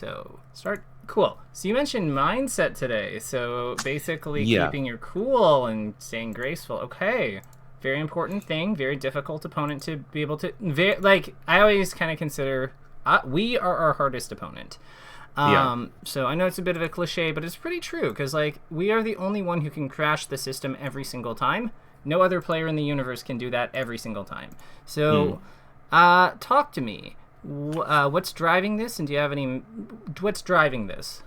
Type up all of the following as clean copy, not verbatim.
So start cool. So you mentioned mindset today. So basically Yeah. keeping your cool and staying graceful. Okay. Very important thing. Very difficult opponent to be able to. Like I always kind of consider, we are our hardest opponent. Yeah. So I know it's a bit of a cliche, but it's pretty true because like we are the only one who can crash the system every single time. No other player in the universe can do that every single time. So, talk to me. What's driving this, and do you have any? What's driving this?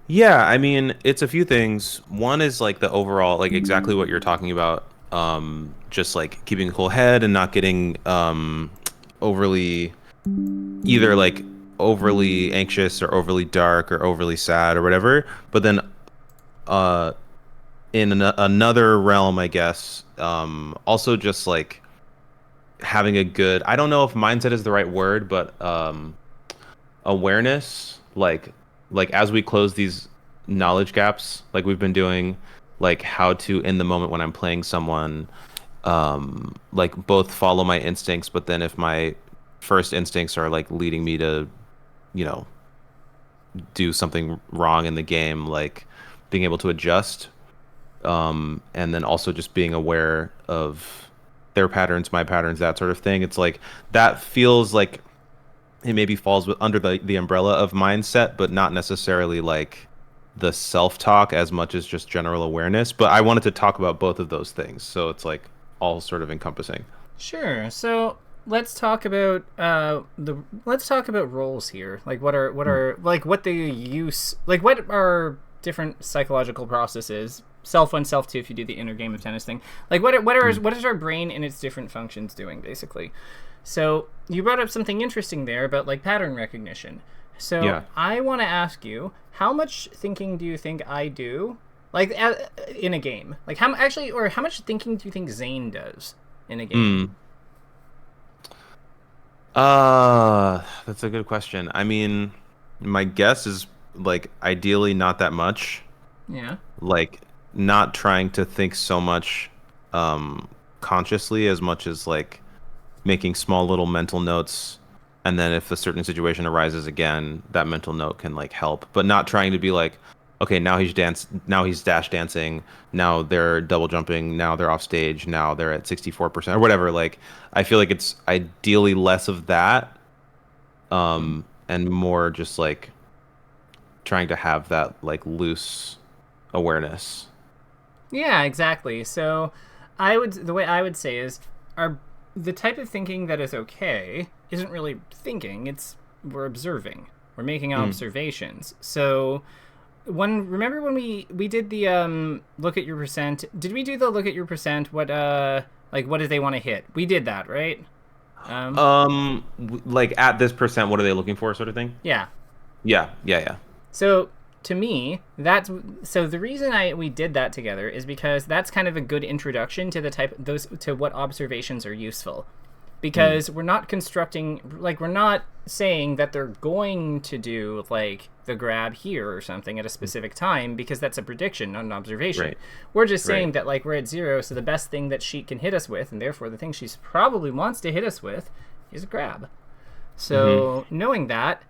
Yeah, I mean, it's a few things. One is like the overall, like exactly what you're talking about. Just like keeping a cool head and not getting overly either like overly anxious or overly dark or overly sad or whatever. But then uh in another realm, I guess, also just like having a good, I don't know if mindset is the right word, but awareness, like as we close these knowledge gaps like we've been doing, like how to in the moment when I'm playing someone, like both follow my instincts, but then if my first instincts are like leading me to, you know, do something wrong in the game, like being able to adjust, and then also just being aware of their patterns, my patterns, that sort of thing. It's like that feels like it maybe falls under the umbrella of mindset, but not necessarily like the self-talk as much as just general awareness. But I wanted to talk about both of those things, so it's like all sort of encompassing. Sure. So let's talk about let's talk about roles here. Like what are like what they use like what are different psychological processes. Self one, self two. If you do the inner game of tennis thing, like what is our brain and its different functions doing basically? So you brought up something interesting there about like pattern recognition. So Yeah. I want to ask you, how much thinking do you think I do, like in a game? Like how actually, or how much thinking do you think Zane does in a game? Mm. That's a good question. I mean, my guess is like ideally not that much. Yeah. Like not trying to think so much consciously as much as like making small little mental notes, and then if a certain situation arises again, that mental note can like help, but not trying to be like, okay, now he's dash dancing, now they're double jumping, now they're off stage, now they're at 64% or whatever. Like I feel like it's ideally less of that, and more just like trying to have that like loose awareness. Yeah, exactly. So the way I would say is our the type of thinking that is okay isn't really thinking, it's we're observing. We're making Mm. observations. So remember when we did the look at your percent? Did we do the look at your percent? What like what do they want to hit? We did that, right? Um Like at this percent, what are they looking for, sort of thing? yeah. Yeah, yeah, yeah. So to me, that's so the reason I we did that together is because that's kind of a good introduction to the type those to what observations are useful. Mm. Because we're not constructing like we're not saying that they're going to do like the grab here or something at a specific time because that's a prediction, not an observation. Right, We're just right. saying that like we're at 0, so the best thing that she can hit us with, and therefore the thing she probably wants to hit us with, is a grab. Mm-hmm. So knowing that,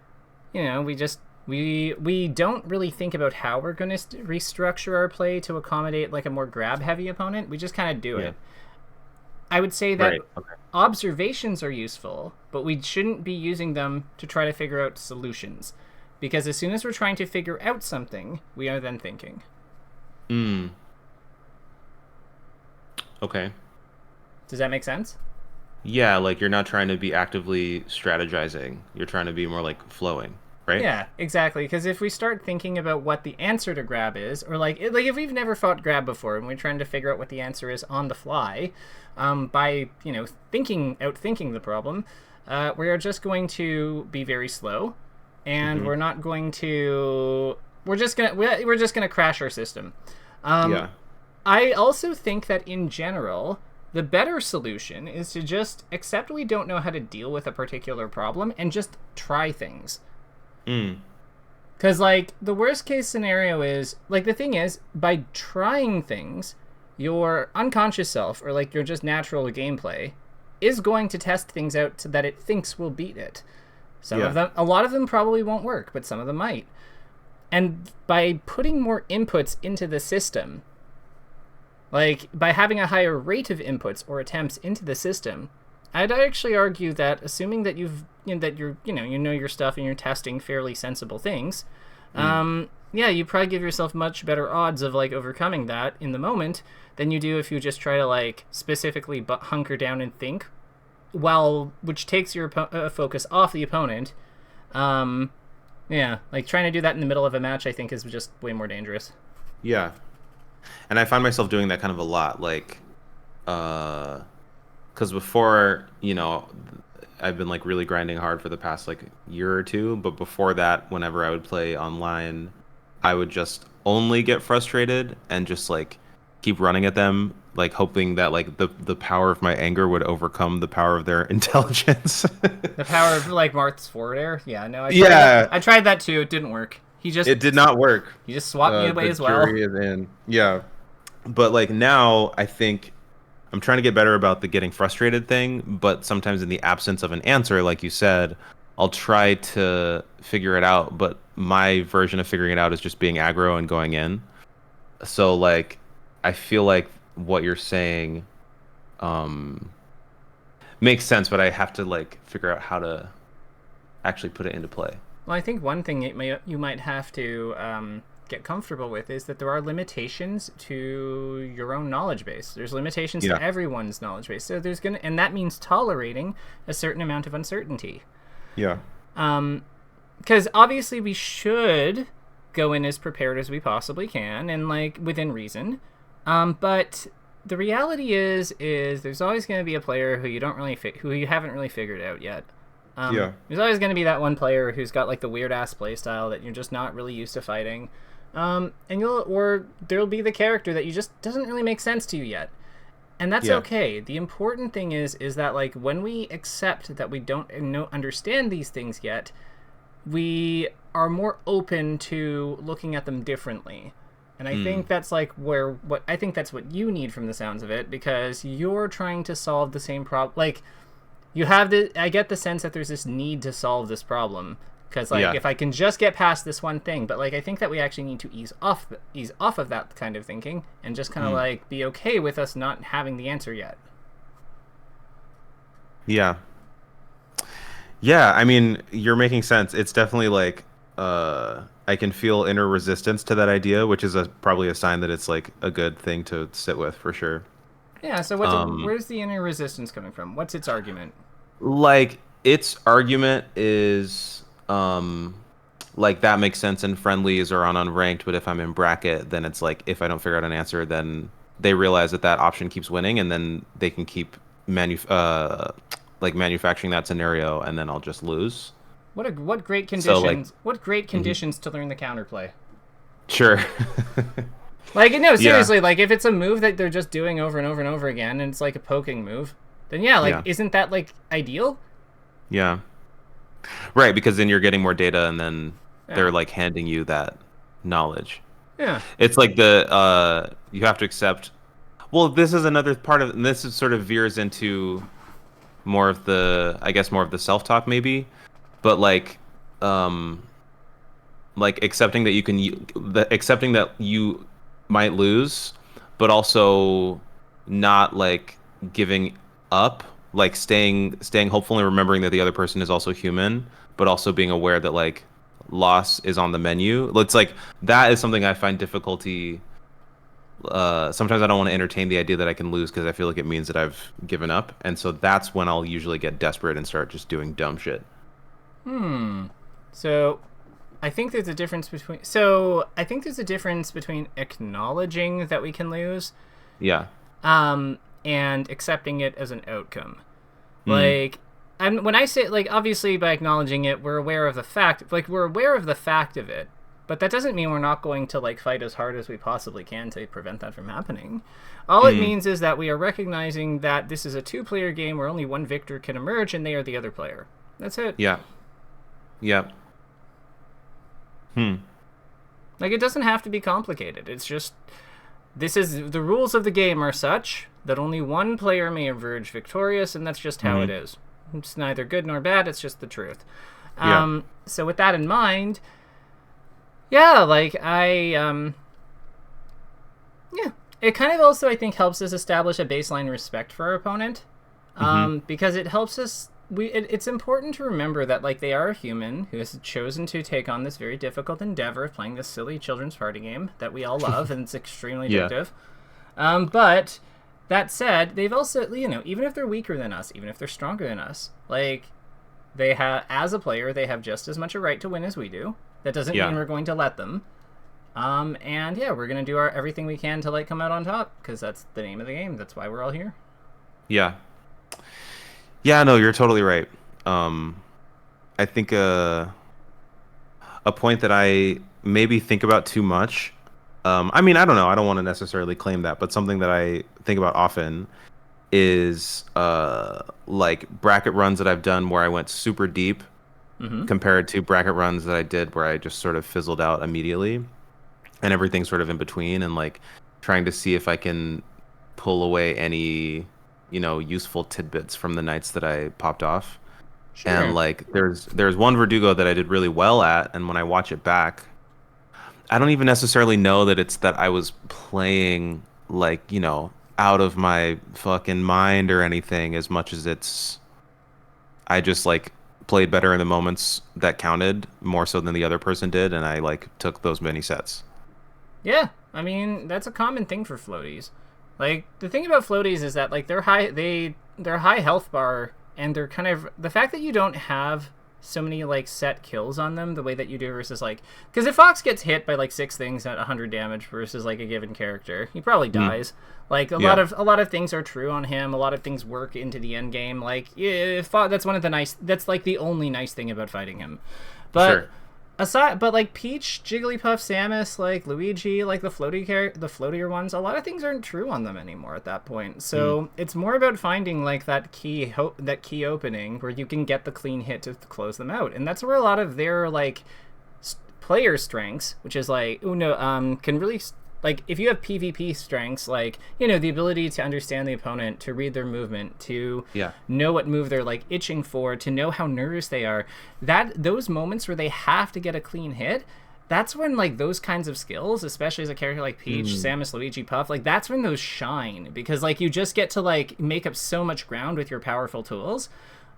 we just we don't really think about how we're going to restructure our play to accommodate like a more grab heavy opponent. We just kind of do Yeah. it. I would say that Right. Okay. observations are useful, but we shouldn't be using them to try to figure out solutions, because as soon as we're trying to figure out something, we are then thinking. Mm. Okay. Does that make sense? Yeah, like you're not trying to be actively strategizing. You're trying to be more like flowing, right? Yeah, exactly. Because if we start thinking about what the answer to grab is, or like if we've never fought grab before and we're trying to figure out what the answer is on the fly, by outthinking the problem, we are just going to be very slow, and Mm-hmm. we're not going to. We're just gonna crash our system. Um, Yeah. I also think that in general, the better solution is to just accept we don't know how to deal with a particular problem and just try things. Mm. Because, like, the worst case scenario is, like, the thing is, by trying things, your unconscious self, or, like, your just natural gameplay, is going to test things out so that it thinks will beat it. Some of them, a lot of them probably won't work, but some of them might. And by putting more inputs into the system, like by having a higher rate of inputs or attempts into the system, I'd actually argue that, assuming that you know your stuff and you're testing fairly sensible things, yeah, you probably give yourself much better odds of like overcoming that in the moment than you do if you just try to like specifically hunker down and think, which takes your focus off the opponent. Yeah, like trying to do that in the middle of a match, I think, is just way more dangerous. Yeah, and I find myself doing that kind of a lot, like, because before, you know, I've been like really grinding hard for the past like year or two, but before that, whenever I would play online, I would just only get frustrated and just like keep running at them, like hoping that like the power of my anger would overcome the power of their intelligence. The power of like Marth's forward air. Yeah, no, I tried that too. It didn't work. It did not work. He just swapped me away as well. Jury is in. Yeah, but like now, I think I'm trying to get better about the getting frustrated thing. But sometimes in the absence of an answer, like you said, I'll try to figure it out. But my version of figuring it out is just being aggro and going in. So like, I feel like what you're saying makes sense, but I have to like figure out how to actually put it into play. Well, I think one thing you might have to get comfortable with is that there are limitations to your own knowledge base. There's limitations to everyone's knowledge base. So and that means tolerating a certain amount of uncertainty. Yeah. Because obviously we should go in as prepared as we possibly can and like within reason. But the reality is there's always going to be a player who you haven't really figured out yet. There's always going to be that one player who's got like the weird ass play style that you're just not really used to fighting. And there'll be the character that you just doesn't really make sense to you yet. And that's okay. The important thing is that like when we accept that we don't understand these things yet, we are more open to looking at them differently. And I think that's like that's what you need from the sounds of it, because you're trying to solve the same problem. Like I get the sense that there's this need to solve this problem, because like if I can just get past this one thing, but like I think that we actually need to ease off of that kind of thinking and just kind of like be okay with us not having the answer yet. Yeah. Yeah, I mean, you're making sense. It's definitely like I can feel inner resistance to that idea, which is probably a sign that it's like a good thing to sit with for sure. Yeah, so where's the inner resistance coming from? What's its argument? Like, its argument is like that makes sense in friendlies or on unranked, but if I'm in bracket, then it's like if I don't figure out an answer, then they realize that option keeps winning, and then they can keep manufacturing that scenario, and then I'll just lose. What great conditions! What great conditions to learn the counterplay. Sure. Like, no, seriously, like if it's a move that they're just doing over and over and over again, and it's like a poking move, then isn't that like ideal? Yeah. Right, because then you're getting more data, and then they're like handing you that knowledge. Yeah. It's like you have to accept. Well, this is another part of, and this is sort of veers into more of the self-talk maybe. But like accepting that accepting that you might lose, but also not like giving up, like staying hopeful and remembering that the other person is also human, but also being aware that like loss is on the menu. It's like that is something I find difficulty. Sometimes I don't want to entertain the idea that I can lose because I feel like it means that I've given up, and so that's when I'll usually get desperate and start just doing dumb shit. So I think there's a difference between acknowledging that we can lose. Yeah. And accepting it as an outcome. Like, when I say, like, obviously by acknowledging it, we're aware of the fact of it, but that doesn't mean we're not going to, like, fight as hard as we possibly can to prevent that from happening. All it means is that we are recognizing that this is a two-player game where only one victor can emerge, and they are the other player. That's it. Yeah. Yeah. Like, it doesn't have to be complicated. It's just, the rules of the game are such that only one player may emerge victorious, and that's just how it is. It's neither good nor bad, it's just the truth. Yeah. So with that in mind, yeah, like yeah, it kind of also I think helps us establish a baseline respect for our opponent, Mm-hmm. because it helps us. It's important to remember that like they are a human who has chosen to take on this very difficult endeavor of playing this silly children's party game that we all love and it's extremely Yeah. addictive. But that said, they've also, even if they're weaker than us, even if they're stronger than us, like they have, as a player, they have just as much a right to win as we do. That doesn't mean Yeah. we're going to let them. And yeah, we're gonna do everything we can to like come out on top because that's the name of the game. That's why we're all here. Yeah. Yeah, no, you're totally right. I think a point that I maybe think about too much. I mean, I don't know. I don't want to necessarily claim that, but something that I think about often is like bracket runs that I've done where I went super deep Mm-hmm. compared to bracket runs that I did where I just sort of fizzled out immediately and everything sort of in between and like trying to see if I can pull away any, useful tidbits from the nights that I popped off. And Sure. like there's one Verdugo that I did really well at, and when I watch it back, I don't even necessarily know that it's that I was playing like, out of my fucking mind or anything as much as it's I just like played better in the moments that counted more so than the other person did, and I like took those many sets. Yeah, I mean that's a common thing for floaties. Like the thing about floaties is that like they're high health bar and they're kind of the fact that you don't have so many like set kills on them the way that you do versus like because if Fox gets hit by like six things at 100 damage versus like a given character, he probably Mm. dies. Like Yeah, a lot of things are true on him. A lot of things work into the end game. Like yeah, that's one of the nice. That's like the only nice thing about fighting him. But sure. but like Peach, Jigglypuff, Samus, like Luigi, like the floatier ones, a lot of things aren't true on them anymore at that point. Mm. So it's more about finding like that key opening where you can get the clean hit to close them out, and that's where a lot of their like player strengths, which is like Uno, can really like if you have PvP strengths, like the ability to understand the opponent, to read their movement, to Yeah. know what move they're like itching for, to know how nervous they are. That those moments where they have to get a clean hit, that's when like those kinds of skills, especially as a character like Peach, Mm. Samus, Luigi, Puff, like that's when those shine because like you just get to like make up so much ground with your powerful tools.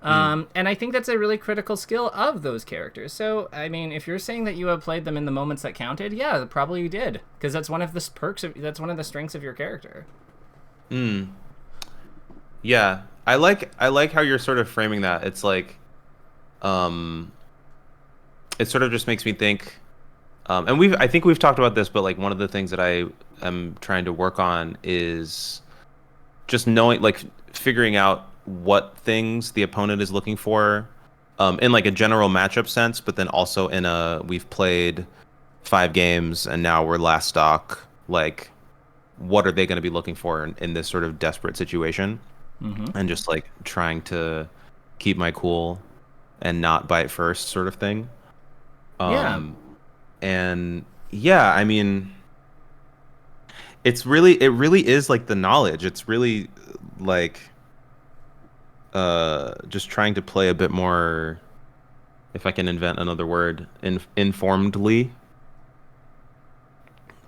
Mm. And I think that's a really critical skill of those characters. So, I mean, if you're saying that you have played them in the moments that counted, yeah, probably you did, because that's one of the that's one of the strengths of your character. Mm. Yeah. I like how you're sort of framing that. It's like um it sort of just makes me think and I think we've talked about this, but like one of the things that I am trying to work on is just knowing like figuring out what things the opponent is looking for in like a general matchup sense, but then also in a we've played 5 games and now we're last stock, like what are they going to be looking for in this sort of desperate situation, Mm-hmm. and just like trying to keep my cool and not bite first sort of thing. Yeah, um and yeah, I mean it really is like the knowledge. It's really like just trying to play a bit more, if I can invent another word, informedly.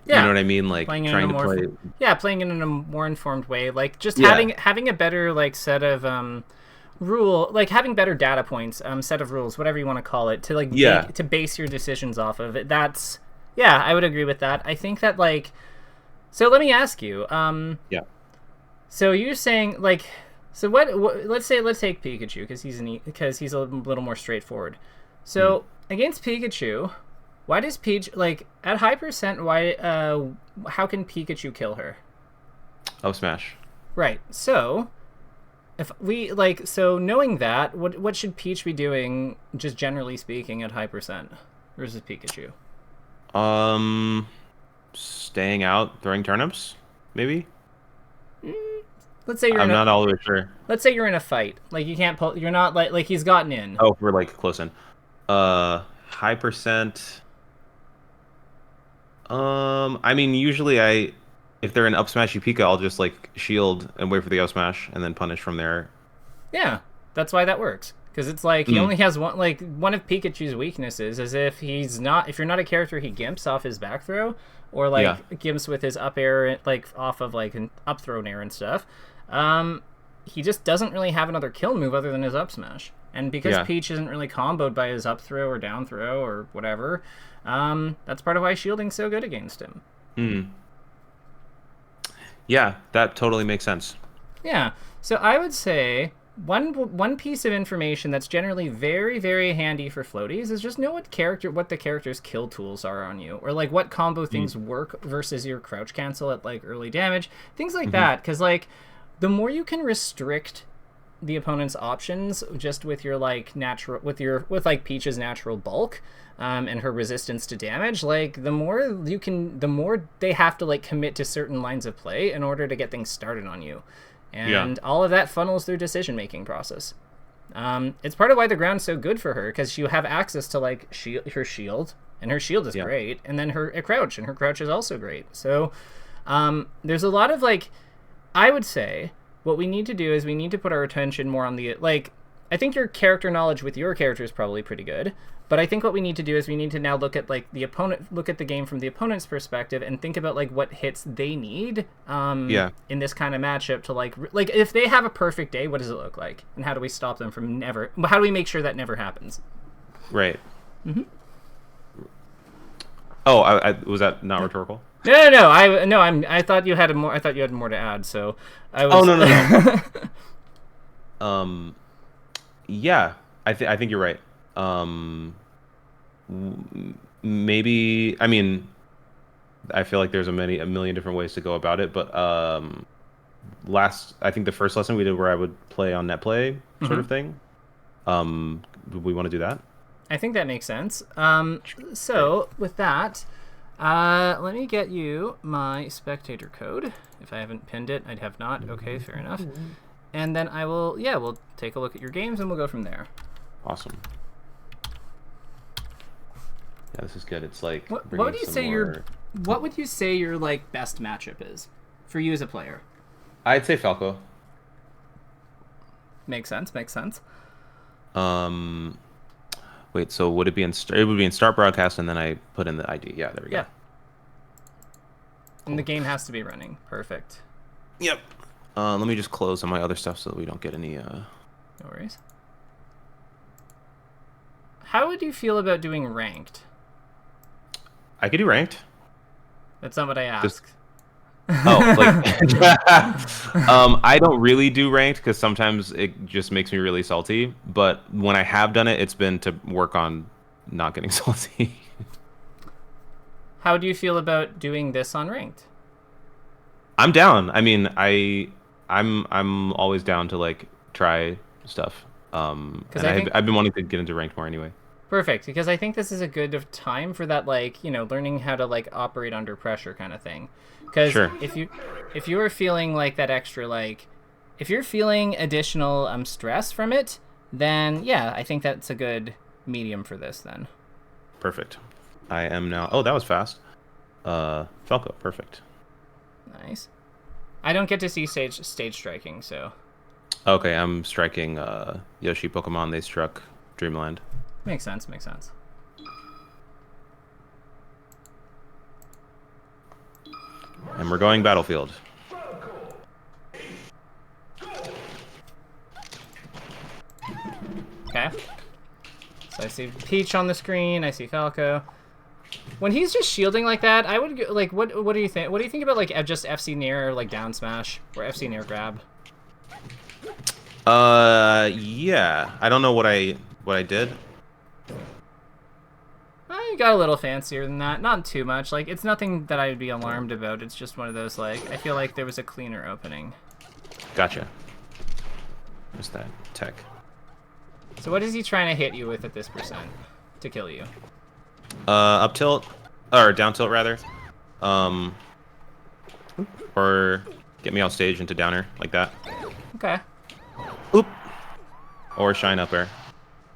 You know yeah, what I mean? Like playing it in a trying to more, play. yeah, playing it in a more informed way, like just Yeah. having a better like set of like having better data points, set of rules, whatever you want to call it, to like Yeah. to base your decisions off of it. That's yeah, I would agree with that. I think that like so. Let me ask you, Yeah. so you're saying like, so let's take Pikachu because he's a little more straightforward. Mm. So against Pikachu, why does Peach like at high percent? Why how can Pikachu kill her? Oh, smash. Right. So if we like so knowing that, what should Peach be doing just generally speaking at high percent versus Pikachu? Um, Staying out, throwing turnips, maybe. Let's say you're in I'm a not all the way sure. let's say you're in a fight. Like you can't pull. You're not like he's gotten in. Oh, if we're like close in. High percent. I mean, usually if they're an up smashy Pika, I'll just like shield and wait for the up smash and then punish from there. Yeah, that's why that works. Because it's like he only has one. Like one of Pikachu's weaknesses is if you're not a character he gimps off his back throw, or like gimps with his up air, like off of like an up throw air and stuff. He just doesn't really have another kill move other than his up smash. And because Peach isn't really comboed by his up throw or down throw or whatever, that's part of why shielding's so good against him. Yeah, that totally makes sense. Yeah, so I would say one piece of information that's generally very, very handy for floaties is just know what the character's kill tools are on you, or like what combo things work versus your crouch cancel at like early damage, things like that. Because like the more you can restrict the opponent's options just with your like natural with like Peach's natural bulk and her resistance to damage, like the more they have to like commit to certain lines of play in order to get things started on you. And all of that funnels through decision-making process. It's part of why the ground's so good for her, because you have access to like her shield, and her shield is great, and then her crouch, and her crouch is also great. So there's a lot of like, I would say what we need to do is we need to put our attention more on the like. I think your character knowledge with your character is probably pretty good, but I think what we need to do is we need to now look at like look at the game from the opponent's perspective and think about like what hits they need in this kind of matchup to like if they have a perfect day, what does it look like, and how do we stop them from how do we make sure that never happens? Right. Oh, I was that not rhetorical? No. I thought you had more. I thought you had more to add. So I was. Oh no. Yeah, I think you're right. Maybe, I mean, I feel like there's a million different ways to go about it, but I think the first lesson we did where I would play on net play sort of thing. We want to do that? I think that makes sense. So with that, let me get you my spectator code. If I haven't pinned it, I'd have not. Okay, fair enough. And then we'll take a look at your games and we'll go from there. Awesome. Yeah, this is good. It's like what would you say your like best matchup is for you as a player? I'd say Falco. Makes sense. Wait, so would it be it would be in start broadcast and then I put in the ID. Yeah, there we go. Yeah. And the game has to be running. Perfect. Yep. Let me just close on my other stuff so that we don't get any No worries. How would you feel about doing ranked? I could do ranked. That's not what I asked. I don't really do ranked because sometimes it just makes me really salty. But when I have done it, it's been to work on not getting salty. How do you feel about doing this on ranked? I'm down. I mean, I'm always down to like try stuff. And I've been wanting to get into ranked more anyway. Perfect, because I think this is a good time for that, like, you know, learning how to like operate under pressure kind of thing. Because if you are feeling like that extra, like, if you're feeling additional stress from it, then yeah, I think that's a good medium for this then. Perfect. I am now. Oh, that was fast. Falco, perfect. Nice. I don't get to see stage striking, so. Okay, I'm striking Yoshi Pokemon. They struck Dreamland. Makes sense. And we're going Battlefield. Okay. So I see Peach on the screen. I see Falco. When he's just shielding like that, I would like. What do you think? What do you think about like just FC Nair, like down smash or FC Nair grab? Yeah. I don't know what I did. You got a little fancier than that. Not too much. Like, it's nothing that I would be alarmed about. It's just one of those, like, I feel like there was a cleaner opening. Gotcha. What's that? Tech. So what is he trying to hit you with at this percent to kill you? Up tilt. Or down tilt, rather. Or get me off stage into downer, like that. Okay. Oop. Or shine up air.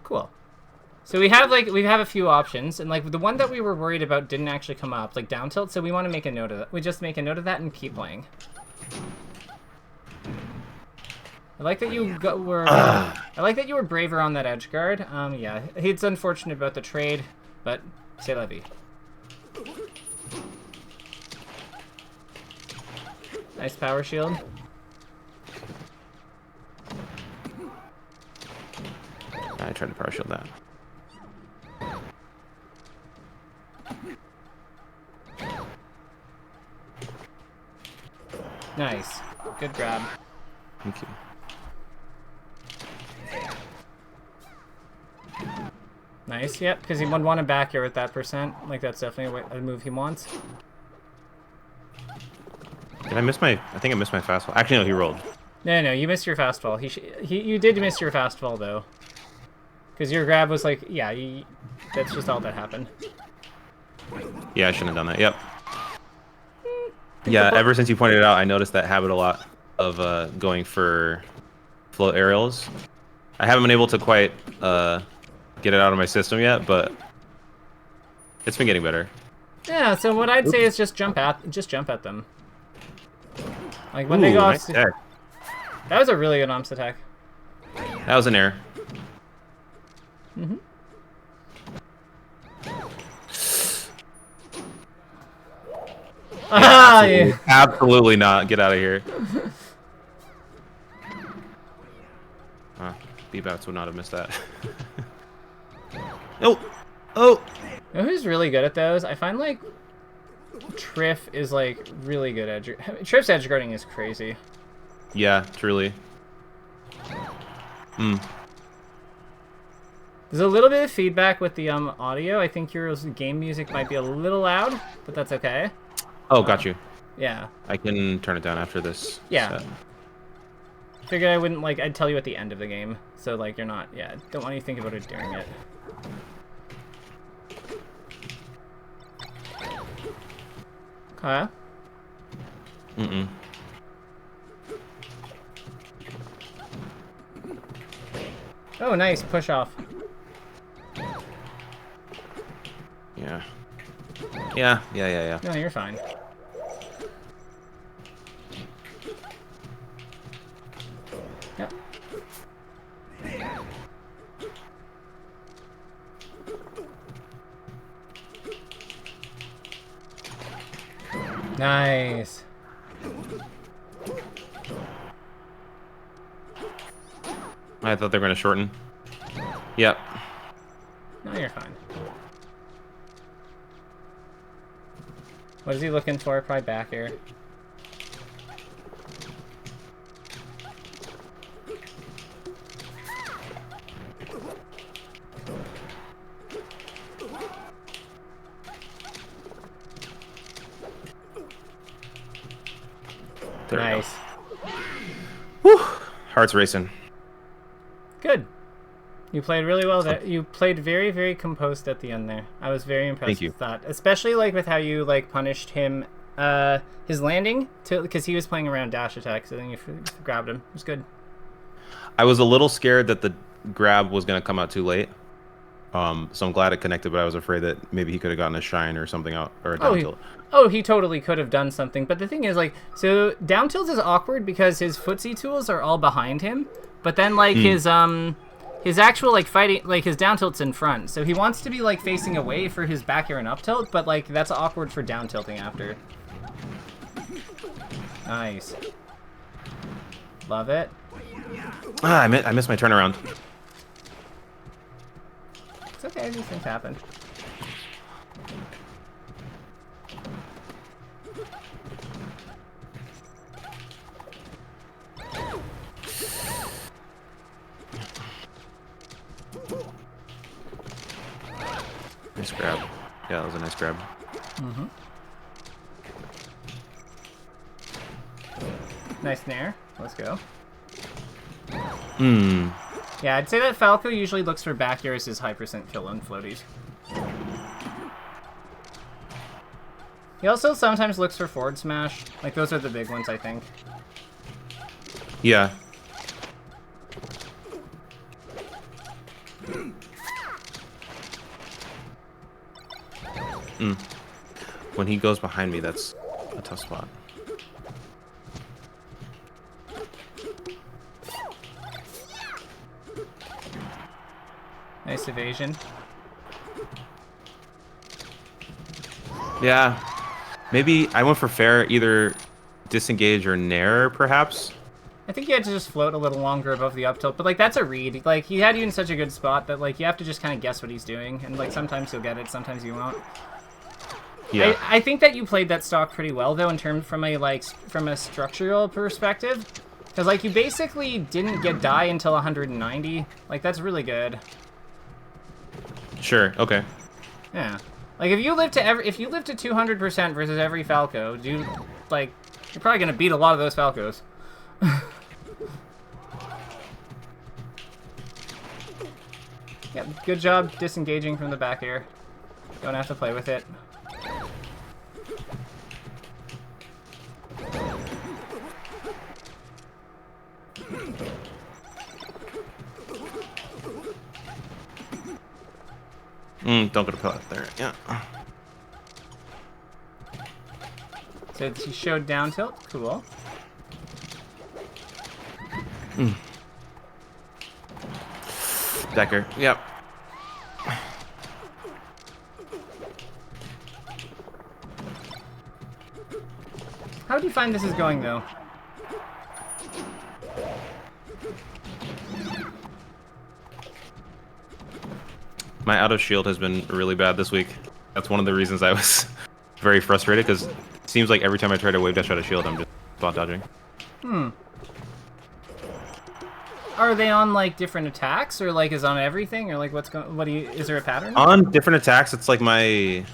Cool. So we have a few options, and like the one that we were worried about didn't actually come up, like down tilt. So we want to make a note of that. We just make a note of that and keep playing. I like that you were. I like that you were braver on that edge guard. Yeah, it's unfortunate about the trade, but c'est la vie. Nice power shield. I tried to power shield that. Nice. Good grab. Thank you. Nice, yep, because he would want to back here with that percent. Like, that's definitely a move he wants. Did I miss my... I think I missed my fastball. Actually, no, he rolled. No, you missed your fastball. You did miss your fastball, though. Because your grab was like, yeah, that's just all that happened. Yeah, I shouldn't have done that. Yep. Yeah, ever since you pointed it out, I noticed that habit a lot of going for float aerials. I haven't been able to quite get it out of my system yet, but it's been getting better. Yeah, so what I'd say is just jump at them. Like when they go off. Nice that was a really good Omps attack. That was an error. Mm-hmm. Yeah, absolutely not. Get out of here. B-Bats would not have missed that. Oh! Oh! You know who's really good at those? I find like Triff is like really good at Triff's edge guarding is crazy. Yeah, truly. There's a little bit of feedback with the audio. I think your game music might be a little loud, but that's okay. Oh, got you. Yeah. I can turn it down after this. Yeah. Set. Figured I wouldn't like. I'd tell you at the end of the game, so like you're not. Yeah. Don't want you to think about it during it. Okay. Oh, nice push off. Yeah. Yeah. No, you're fine. Yep. Nice. I thought they were going to shorten. Yep. No, you're fine. What is he looking for? Probably back here. There Nice. Whew. Heart's racing. Good. You played really well there. You played very, very composed at the end there. I was very impressed with that. Especially like with how you like punished him his landing because he was playing around dash attacks, and then you grabbed him. It was good. I was a little scared that the grab was going to come out too late. So I'm glad it connected, but I was afraid that maybe he could have gotten a shine or something out or a down tilt. He totally could have done something. But the thing is, like, so down tilt is awkward because his footsie tools are all behind him, but then like his actual like fighting, like his down tilt's in front, so he wants to be like facing away for his back air and up tilt, but like that's awkward for down tilting after. Nice. Love it. I missed my turnaround. It's okay, these things happen. Nice grab. Yeah, that was a nice grab. Mm-hmm. Nice nair. Let's go. Yeah, I'd say that Falco usually looks for back airs as high percent kill on floaties. He also sometimes looks for forward smash. Like, those are the big ones, I think. Yeah. When he goes behind me, that's a tough spot. Nice evasion. Yeah. Maybe I went for fair, either disengage or nair, perhaps. I think you had to just float a little longer above the up tilt, but like that's a read. Like he had you in such a good spot that like you have to just kind of guess what he's doing, and like sometimes you'll get it, sometimes you won't. Yeah. I think that you played that stock pretty well though, in terms from a structural perspective, because like you basically didn't get die until 190. Like that's really good. Sure. Okay. Yeah. Like if you live to 200% versus every Falco, dude, like you're probably gonna beat a lot of those Falcos. Yep, good job disengaging from the back air. Don't have to play with it. Don't go to put out there. Yeah. So he showed down tilt. Cool. Decker. Yep. How do you find this is going though? My out of shield has been really bad this week. That's one of the reasons I was very frustrated, because it seems like every time I try to wave dash out of shield, I'm just spot dodging. Are they on like different attacks, or like is on everything, or like what's going? Is there a pattern? On different attacks, it's like my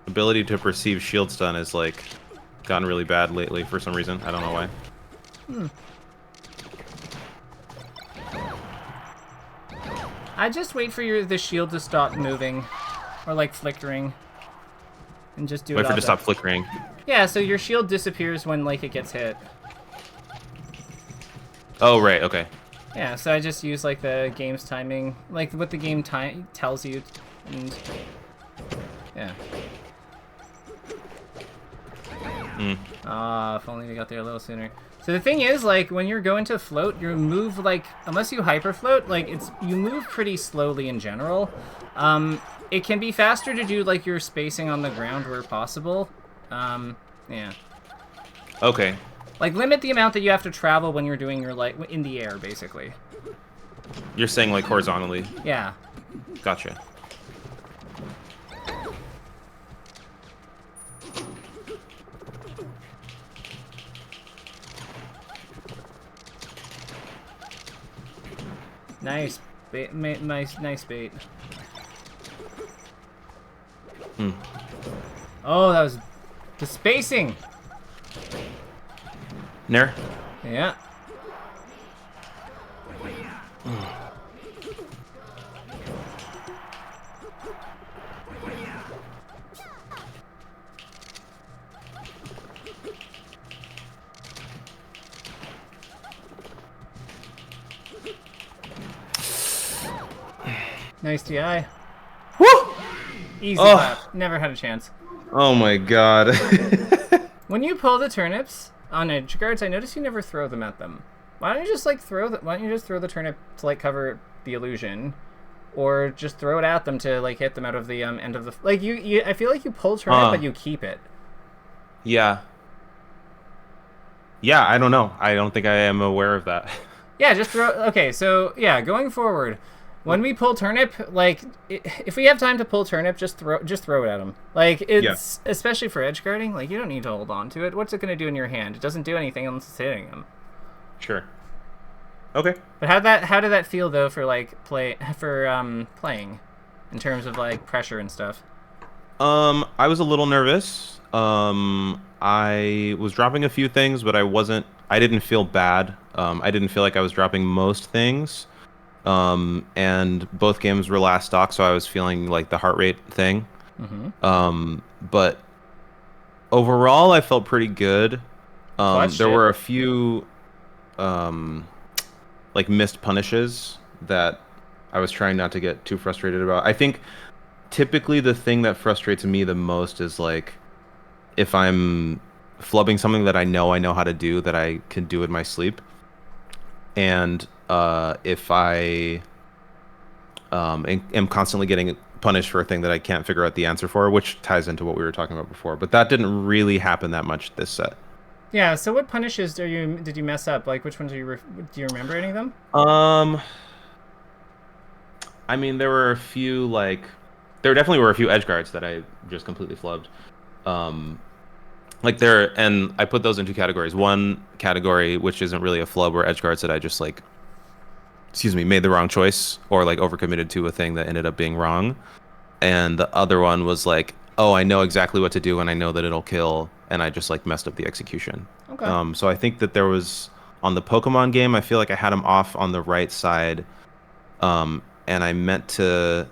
ability to perceive shield stun is like gotten really bad lately for some reason. I don't know why. I just wait for the shield to stop moving, or like flickering, and just do it. Wait for it to stop flickering. Yeah, so your shield disappears when like it gets hit. Oh right, okay. Yeah, so I just use like the game's timing, like what the game tells you, and yeah. If only we got there a little sooner. So the thing is, like, when you're going to float, you move, like, unless you hyper float, like, you move pretty slowly in general. It can be faster to do, like, your spacing on the ground where possible. Yeah. Okay. Like, limit the amount that you have to travel when you're doing your, like, in the air, basically. You're saying, like, horizontally? Yeah. Gotcha. Nice bait, nice bait. Oh, that was the spacing. Nair? Yeah. Nice DI. Woo! Easy clap. Never had a chance. Oh my god. When you pull the turnips on edge guards, I notice you never throw them at them. Why don't you just like why don't you just throw the turnip to like cover the illusion, or just throw it at them to like hit them out of the end of the like you I feel like you pull turnip but you keep it. Yeah. Yeah, I don't know. I don't think I am aware of that. Yeah, just throw. Okay, so yeah, going forward, when we pull turnip, like if we have time to pull turnip, just throw it at them. Like it's especially for edge guarding. Like you don't need to hold on to it. What's it going to do in your hand? It doesn't do anything unless it's hitting them. Sure. Okay. But how did that feel though for like playing in terms of like pressure and stuff? I was a little nervous. I was dropping a few things, but I didn't feel bad. I didn't feel like I was dropping most things. And both games were last stock, so I was feeling like the heart rate thing. But overall, I felt pretty good. There were a few like missed punishes that I was trying not to get too frustrated about. I think typically the thing that frustrates me the most is like if I'm flubbing something that I know how to do, that I can do in my sleep, and if I and am constantly getting punished for a thing that I can't figure out the answer for, which ties into what we were talking about before. But that didn't really happen that much this set. Yeah. So what punishes did you mess up? Like which ones do you remember any of them? I mean, there were a few there definitely were a few edge guards that I just completely flubbed. And I put those in two categories. One category, which isn't really a flub, or edge guards that I just made the wrong choice or like overcommitted to a thing that ended up being wrong. And the other one was like, oh, I know exactly what to do and I know that it'll kill, and I just like messed up the execution. Okay. So I think that there was on the Pokemon game, I feel like I had him off on the right side. And I meant to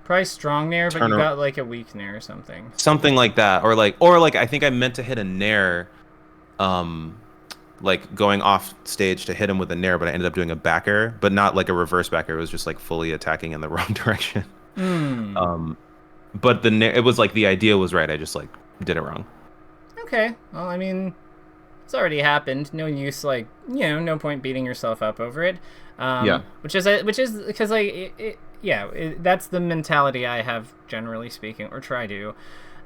probably strong nair, but you got like a weak nair or something. Something like that, or like I think I meant to hit a nair, like going off stage to hit him with a nair, but I ended up doing a back air, but not like a reverse back air. It was just like fully attacking in the wrong direction. But it was like the idea was right. I just like did it wrong. Okay. Well, I mean, it's already happened. No use, like, no point beating yourself up over it. Yeah. Which is because like that's the mentality I have generally speaking, or try to.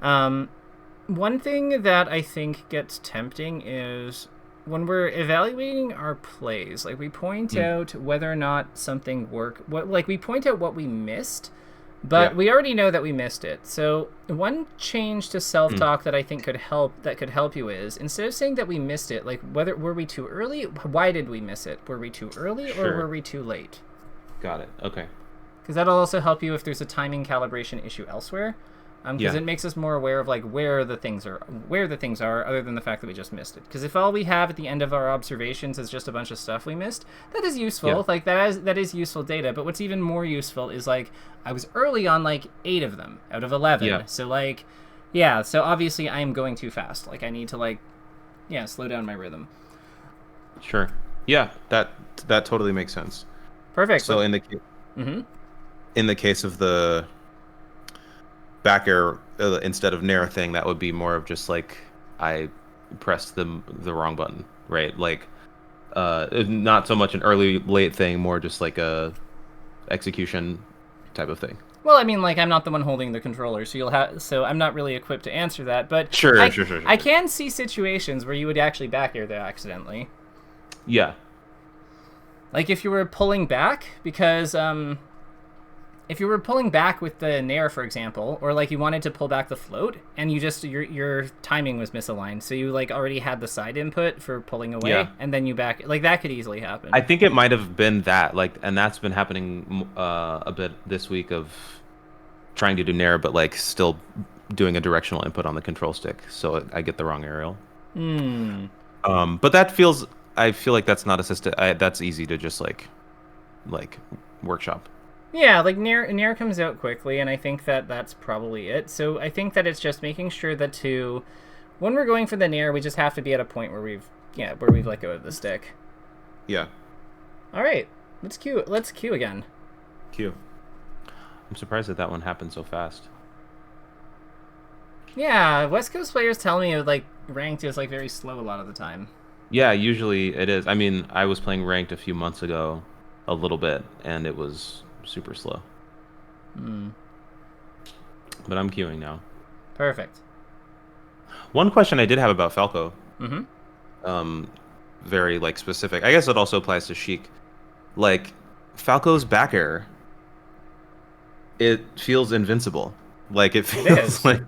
One thing that I think gets tempting is when we're evaluating our plays, like we point out whether or not something worked. We point out what we missed. But we already know that we missed it. So one change to self-talk that I think could help you is, instead of saying that we missed it, like were we too early? Why did we miss it? Were we too early or were we too late? Got it. Okay. Because that'll also help you if there's a timing calibration issue elsewhere. Because it makes us more aware of like where the things are, other than the fact that we just missed it. Because if all we have at the end of our observations is just a bunch of stuff we missed, that is useful. Yeah. Like that is useful data. But what's even more useful is like I was early on like 8 of them out of 11. Yeah. So like, so obviously I am going too fast. Like I need to slow down my rhythm. Sure. Yeah, that totally makes sense. Perfect. So in the case of the back air instead of nair thing, that would be more of just like I pressed the wrong button, right? Like not so much an early late thing, more just like a execution type of thing. Well, I mean, like I'm not the one holding the controller, so I'm not really equipped to answer that. But sure. I can see situations where you would actually back air there accidentally. Yeah. Like if you were pulling back because if you were pulling back with the nair, for example, or like you wanted to pull back the float and you just your timing was misaligned, so you like already had the side input for pulling away, and then you back, like that could easily happen. I think it might have been that, like, and that's been happening a bit this week of trying to do nair, but like still doing a directional input on the control stick, so I get the wrong aerial. But I feel like that's not assisted. That's easy to just like workshop. Yeah, like nair comes out quickly, and I think that's probably it. So I think that it's just making sure that when we're going for the nair, we just have to be at a point where we've let go of the stick. Yeah. All right, let's queue again. Queue. I'm surprised that one happened so fast. Yeah, West Coast players tell me like ranked is like very slow a lot of the time. Yeah, usually it is. I mean, I was playing ranked a few months ago, a little bit, and it was super slow. But I'm queuing now. Perfect. One question I did have about Falco. Very like specific. I guess it also applies to Sheik. Like Falco's back air, it feels invincible. Like it feels like.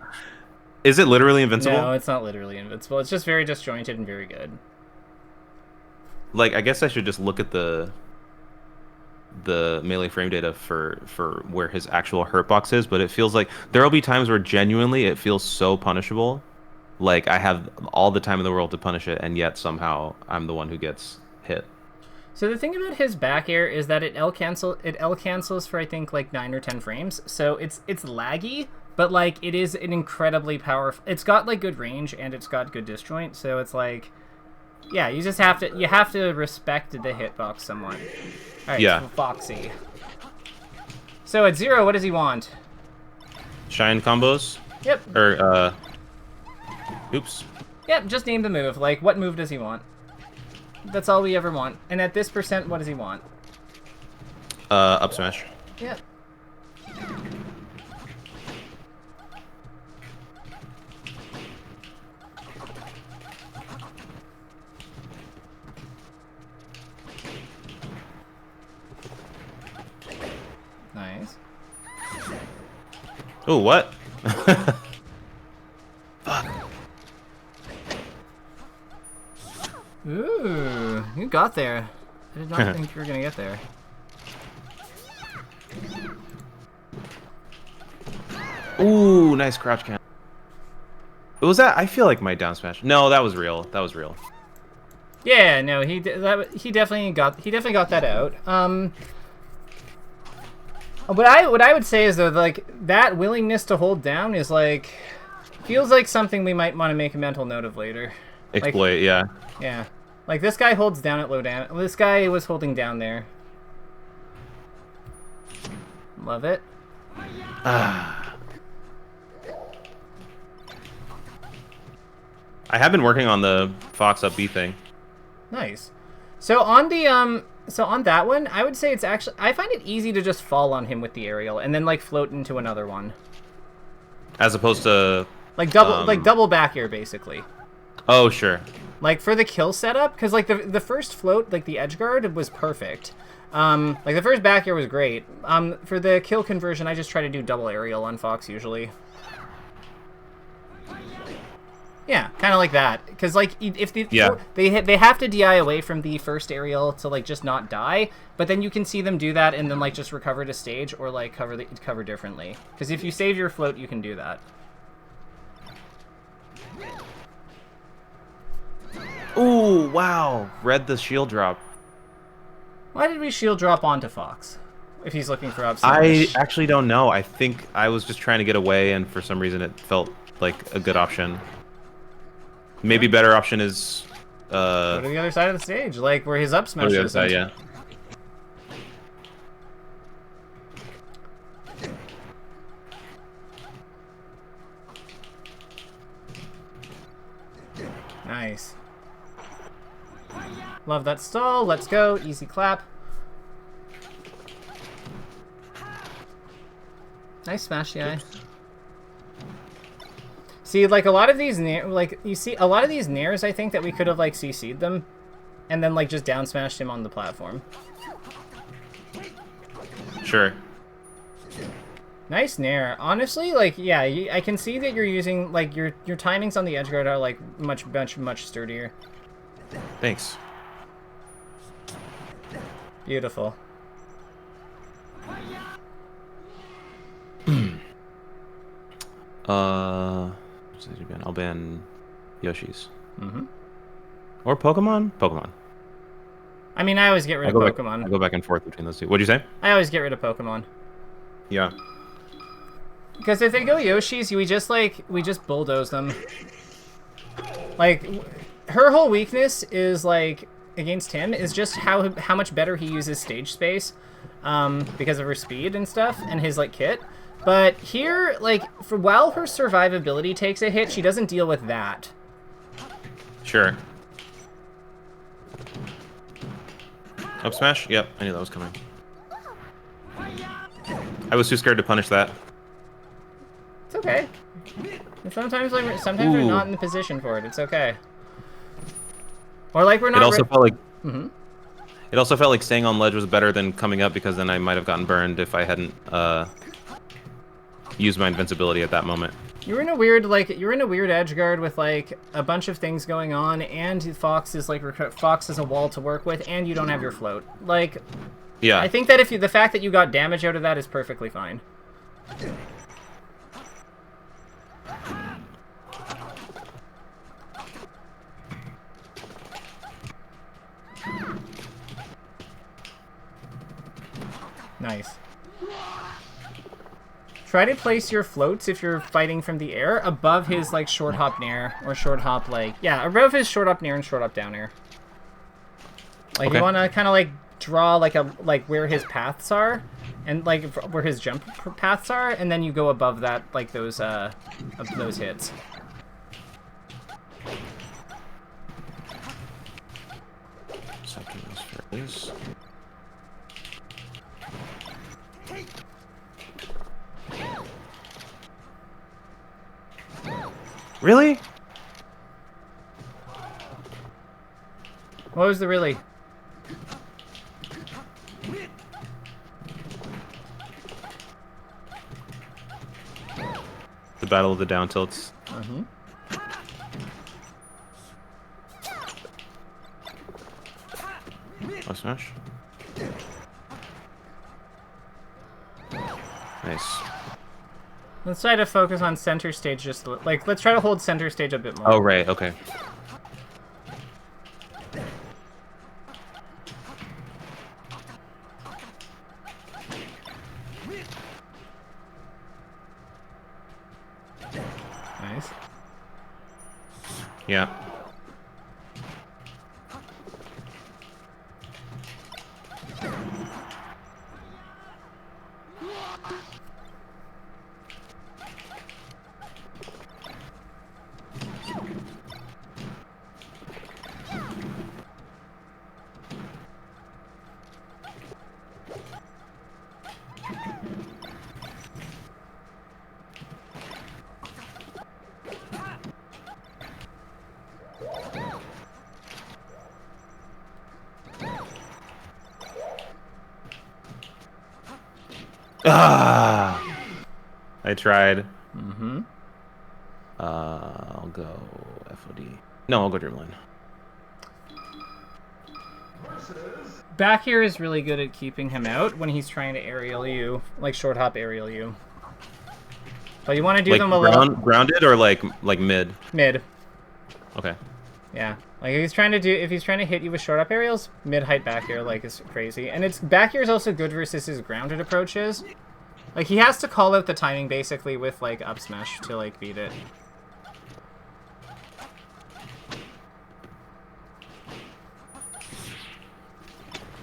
Is it literally invincible? No, it's not literally invincible. It's just very disjointed and very good. Like I guess I should just look at the melee frame data for where his actual hurt box is, but it feels like there'll be times where genuinely it feels so punishable, like I have all the time in the world to punish it, and yet somehow I'm the one who gets hit. So the thing about his back air is that it L cancels for I think like 9 or 10 frames, so it's laggy, but like it is an incredibly powerful. It's got like good range and it's got good disjoint, so it's like, yeah, you just have to respect the hitbox somewhat. All right, yeah. So Foxy. So at 0, what does he want? Shine combos? Yep. Or, oops. Yep, just name the move. Like, what move does he want? That's all we ever want. And at this percent, what does he want? Up smash. Yep. Oh, what? Ooh, you got there. I did not think you were gonna get there. Ooh, nice crouch count. Was that? I feel like my down smash. No, that was real. That was real. Yeah, no, he definitely got that out. What I would say is though, like that willingness to hold down is like feels like something we might want to make a mental note of later. Exploit, like, yeah. Yeah, like this guy holds down at low damage. This guy was holding down there. Love it. I have been working on the Fox up B thing. Nice. So on the on that one, I would say it's actually I find it easy to just fall on him with the aerial and then like float into another one. As opposed to like double back air basically. Oh, sure. Like for the kill setup, because like the first float, like the edge guard was perfect. Like the first back air was great. For the kill conversion, I just try to do double aerial on Fox usually. Yeah, kind of like that. Because like if they have to DI away from the first aerial to like just not die, but then you can see them do that and then like just recover to stage or like cover differently. Because if you save your float, you can do that. Ooh, wow. Read the shield drop. Why did we shield drop onto Fox? If he's looking for up smash? I actually don't know. I think I was just trying to get away, and for some reason it felt like a good option. Maybe better option is... go to the other side of the stage, like where his up smash is. Go to the other side, yeah. Nice. Love that stall. Let's go. Easy clap. Nice smash the eye. See, like a lot of these a lot of these nairs, I think that we could have like CC'd them, and then like just down smashed him on the platform. Sure. Nice nair. Honestly, like yeah, I can see that you're using like your timings on the edge guard are like much sturdier. Thanks. Beautiful. I'll ban Yoshi's. Mm-hmm. Or Pokemon? Pokemon. I mean, I always get rid of Pokemon. I go back and forth between those two. What'd you say? I always get rid of Pokemon. Yeah. Because if they go Yoshi's, we just bulldoze them. Like, her whole weakness is like against him is just how much better he uses stage space, because of her speed and stuff and his like kit. But here, like, while her survivability takes a hit, she doesn't deal with that. Sure. Up smash? Yep, I knew that was coming. I was too scared to punish that. It's okay. And sometimes we're not in the position for it. It's okay. Or like we're not. It also felt like. Mm-hmm. It also felt like staying on ledge was better than coming up, because then I might have gotten burned if I hadn't used my invincibility at that moment. You're in a weird edge guard with like a bunch of things going on, and Fox is a wall to work with, and you don't have your float. Like, yeah. I think that the fact that you got damage out of that is perfectly fine. Nice. Try to place your floats if you're fighting from the air above his like short hop nair or short hop above his short up nair and short up down air. Like okay. You want to kind of like draw like where his paths are and like where his jump paths are, and then you go above that like those hits. Really? What was the really? The battle of the down tilts. Mm-hmm. Up smash. Nice. Let's try to focus on center stage just like let's try to hold center stage a bit more. Oh right, okay. Nice. Yeah. Ah! I tried. Mm-hmm. I'll go FOD. No, I'll go Dreamline. Back here is really good at keeping him out when he's trying to aerial you, like short hop aerial you. But you want to do like them a little grounded or like mid. Mid. Okay. Yeah, like if he's trying to hit you with short up aerials, mid height back air like is crazy, and it's back air is also good versus his grounded approaches. Like he has to call out the timing basically with like up smash to like beat it.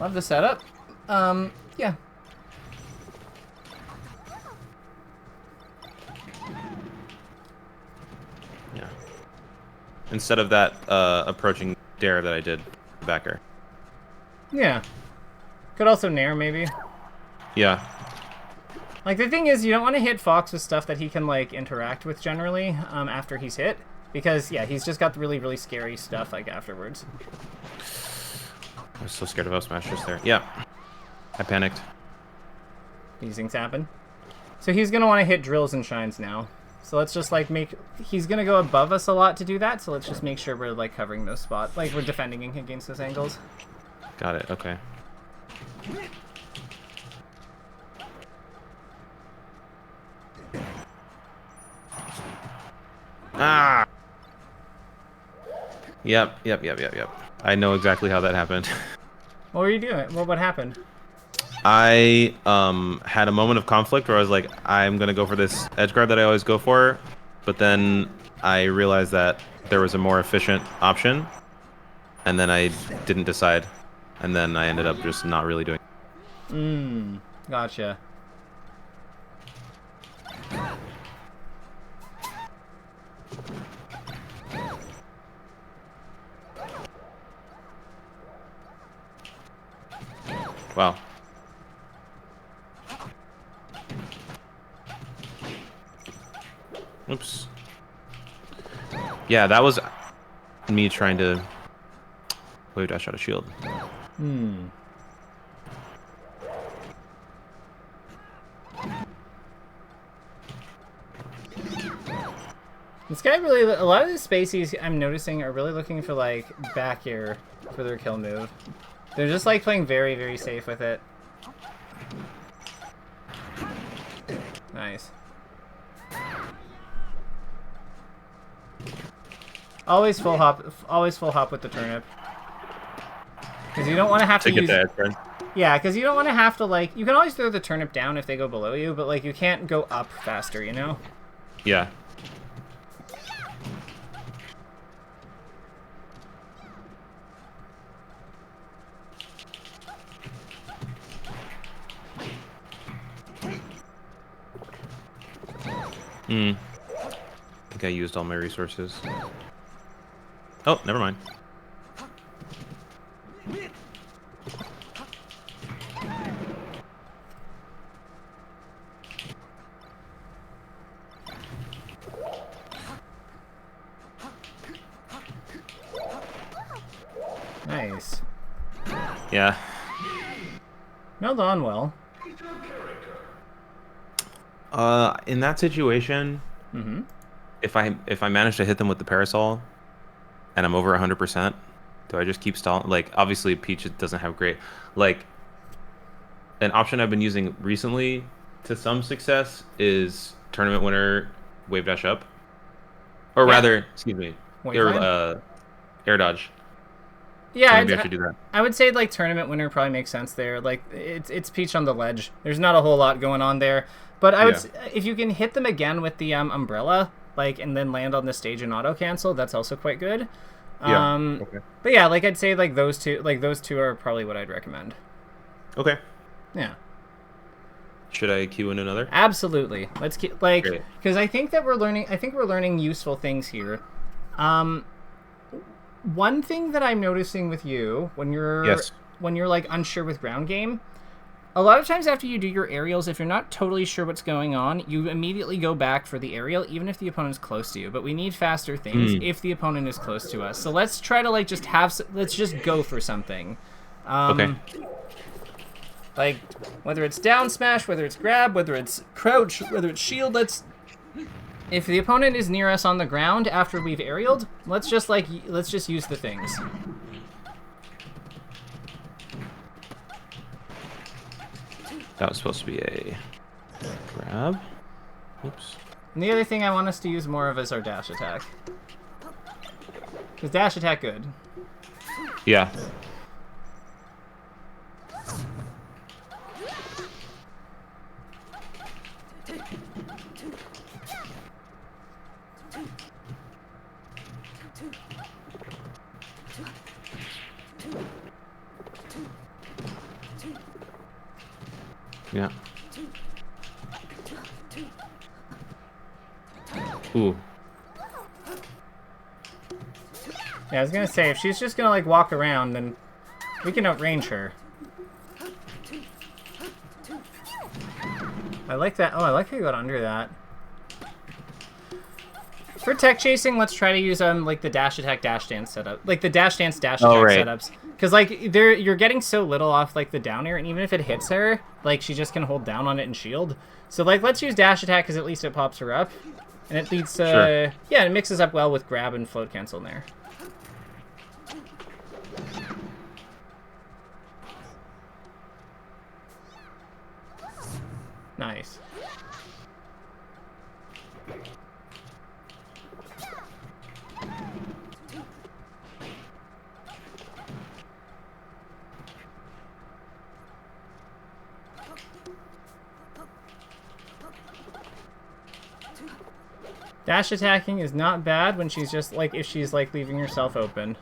Love the setup. Yeah. Yeah. Instead of that approaching dare that I did backer. Yeah. Could also nair maybe. Yeah. Like the thing is, you don't want to hit Fox with stuff that he can like interact with generally after he's hit, because yeah, he's just got really really scary stuff like afterwards. I was so scared of up smash just there. Yeah. I panicked. These things happen. So he's gonna want to hit drills and shines now. So let's just like he's gonna go above us a lot to do that. So let's just make sure we're like covering those spots, like we're defending against those angles. Got it. Okay. Ah. Yep. I know exactly how that happened. What were you doing? What happened? I had a moment of conflict where I was like, I'm gonna go for this edge guard that I always go for, but then I realized that there was a more efficient option, and then I didn't decide, and then I ended up just not really doing it. Gotcha. Wow. Oops. Yeah, that was me trying to wave dash out a shield. This guy really, a lot of the spacies I'm noticing are really looking for like back air for their kill move. They're just like playing very, very safe with it. Nice. Always full hop with the turnip. Because you don't want to have to get use... the edge guard. Yeah, because you don't want to have to like... You can always throw the turnip down if they go below you, but like you can't go up faster, you know? Yeah. I think I used all my resources. Oh, never mind. Nice. Yeah. Held on well. In that situation, Mm-hmm. If I manage to hit them with the parasol, and I'm over 100%, do I just keep stalling? Like, obviously, Peach doesn't have great, like, an option I've been using recently to some success is tournament winner wave dash up, or Yeah. rather, excuse me, air, Waveland? air dodge. Yeah, So maybe I should do that. I would say like tournament winner probably makes sense there. Like it's Peach on the ledge. There's not a whole lot going on there, but I would Yeah. if you can hit them again with the umbrella, like and then land on the stage and auto cancel, that's also quite good. Yeah. Okay. But yeah, like I'd say like those two are probably what I'd recommend. Okay. Yeah. Should I queue in another? Absolutely. Let's keep like Great. because I think we're learning useful things here. One thing that I'm noticing with you when you're like unsure with ground game, a lot of times after you do your aerials, if you're not totally sure what's going on, you immediately go back for the aerial, even if the opponent's close to you. But we need faster things if the opponent is close to us. So let's try to like let's just go for something. Okay. Like whether it's down smash, whether it's grab, whether it's crouch, whether it's shield. If the opponent is near us on the ground after we've aerialed, let's just use the things. That was supposed to be a grab. Oops. And the other thing I want us to use more of is our dash attack. Because dash attack good. Yeah. Yeah. Ooh. Yeah, I was gonna say, if she's just gonna like walk around, then we can outrange her. I like that. Oh, I like how you got under that. For tech chasing, let's try to use like the dash attack dash dance setup, like the dash dance dash attack setups, because like you're getting so little off like the down air, and even if it hits her, like she just can hold down on it and shield. So like let's use dash attack because at least it pops her up, and it leads to yeah, it mixes up well with grab and float cancel in there. Nice. Dash attacking is not bad when she's just like if she's like leaving herself open.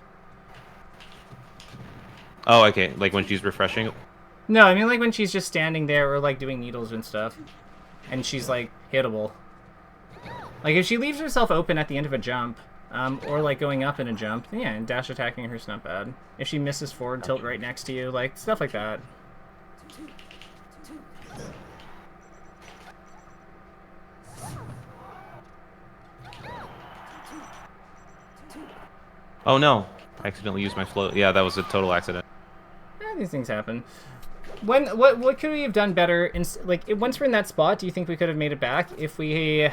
Oh, okay. Like when she's refreshing. No, I mean like when she's just standing there or like doing needles and stuff, and she's like hittable. Like if she leaves herself open at the end of a jump, or like going up in a jump, yeah, and dash attacking her's not bad. If she misses forward tilt right next to you, like stuff like that. Oh no! I accidentally used my float. Yeah, that was a total accident. Yeah, these things happen. What could we have done better? Like once we're in that spot, do you think we could have made it back if we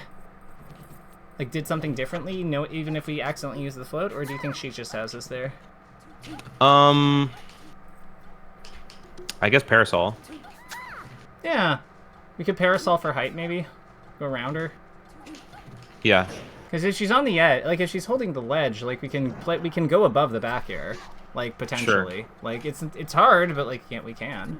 like did something differently? No, even if we accidentally used the float, or do you think she just has us there? I guess parasol. Yeah, we could parasol for height maybe, go around her. Yeah. Because if she's on the edge, like if she's holding the ledge, like we can go above the back air, like potentially. Sure. Like it's hard, but like we can.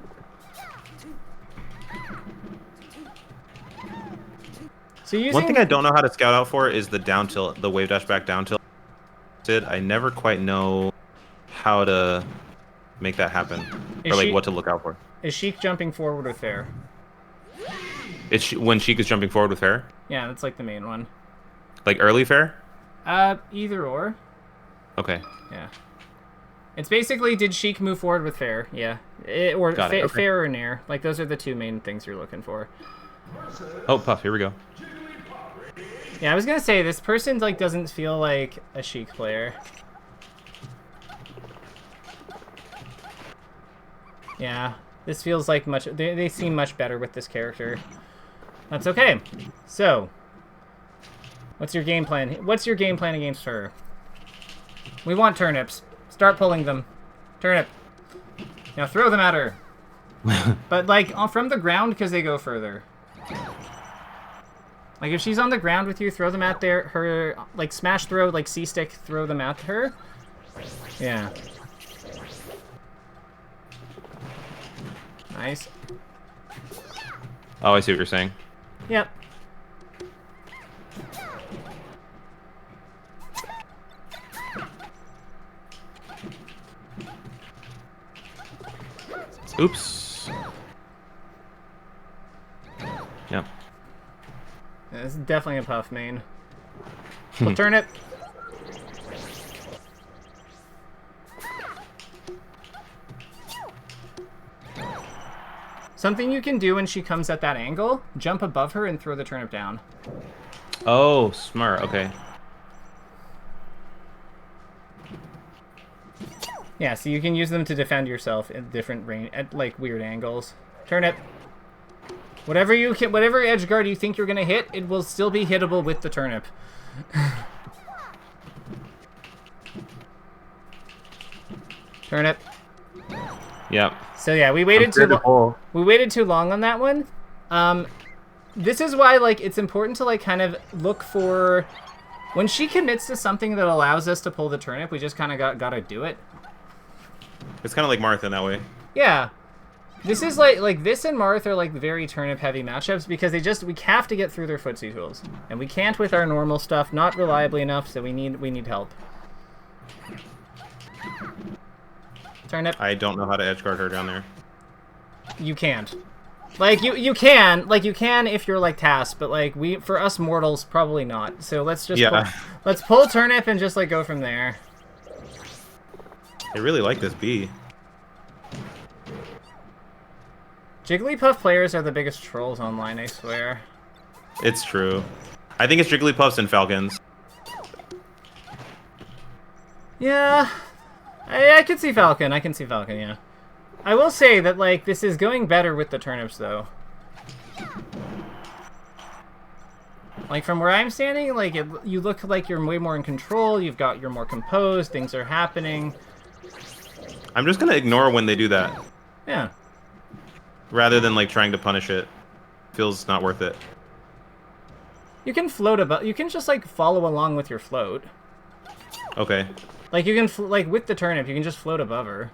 So One thing I don't know how to scout out for is the down tilt, the wave dash back down tilt. I never quite know how to make that happen, or like what to look out for. Is Sheik jumping forward with fair? It's when Sheik is jumping forward with fair? Yeah, that's like the main one. Like early fair? Either or. Okay. Yeah. It's basically, did Sheik move forward with fair? Yeah. Or fair or nair. Like, those are the two main things you're looking for. Oh, Puff, here we go. Yeah, I was gonna say, this person, like, doesn't feel like a Sheik player. Yeah. This feels like much... They seem much better with this character. That's okay. So... What's your game plan? What's your game plan against her? We want turnips. Start pulling them. Turnip. Now throw them at her. But, like, from the ground, because they go further. Like, if she's on the ground with you, throw them at her, like, smash throw, like, C-stick, throw them at her. Yeah. Nice. Oh, I see what you're saying. Yep. Oops. Yep. Yeah, this is definitely a puff main. We'll turn it. Something you can do when she comes at that angle, jump above her and throw the turnip down. Oh, smart. Okay. Yeah, so you can use them to defend yourself at different range, at like weird angles. Turnip. Whatever edge guard you think you're gonna hit, it will still be hittable with the turnip. Turnip. Yep. So yeah, we waited too long on that one. This is why like it's important to like kind of look for when she commits to something that allows us to pull the turnip. We just kind of gotta do it. It's kind of like Martha in that way. Yeah. This is like this and Marth are like very turnip heavy matchups because we have to get through their footsie tools. And we can't with our normal stuff, not reliably enough, so we need help. Turnip. I don't know how to edge guard her down there. You can't. Like you can if you're like Tass, but like for us mortals probably not. So let's just let's pull turnip and just like go from there. I really like this bee. Jigglypuff players are the biggest trolls online, I swear. It's true. I think it's Jigglypuffs and Falcons. Yeah. I can see Falcon. I can see Falcon, yeah. I will say that, like, this is going better with the turnips, though. Like, from where I'm standing, like, you look like you're way more in control. You're more composed. Things are happening. I'm just gonna ignore when they do that. Yeah. Rather than, like, trying to punish it. Feels not worth it. You can float above. You can just, like, follow along with your float. Okay. Like, you can, like, with the turnip, you can just float above her.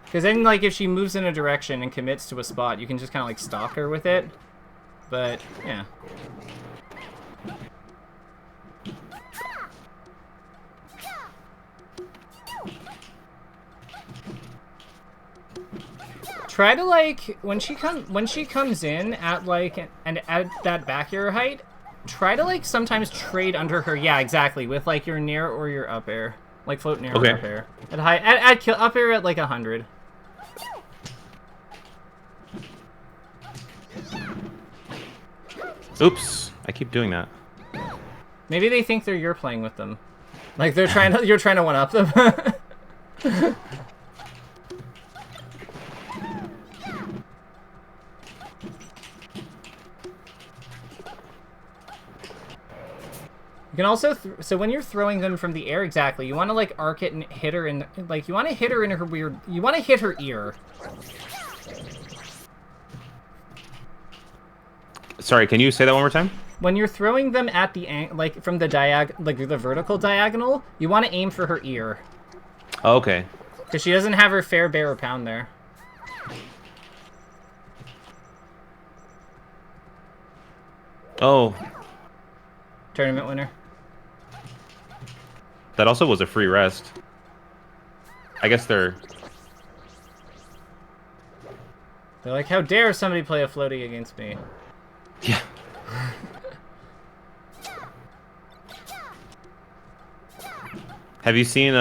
Because then, like, if she moves in a direction and commits to a spot, you can just kind of, like, stalk her with it. But, yeah. Try to, like, when she comes in at, like, and at that back air height, try to, like, sometimes trade under her. Yeah, exactly, with, like, your nair or your up air. Like, float nair or up air. At up air at, like, 100. Oops. I keep doing that. Maybe they think you're playing with them. Like, you're trying to one-up them. You can also, so when you're throwing them from the air, exactly, you want to, like, arc it and hit her in, like, you want to hit her in her weird, you want to hit her ear. Sorry, can you say that one more time? When you're throwing them at the, like, from the the vertical diagonal, you want to aim for her ear. Oh, okay. Because she doesn't have her fair bear or pound there. Oh. Tournament winner. That also was a free rest. I guess they're like, how dare somebody play a floaty against me? Yeah. Have you seen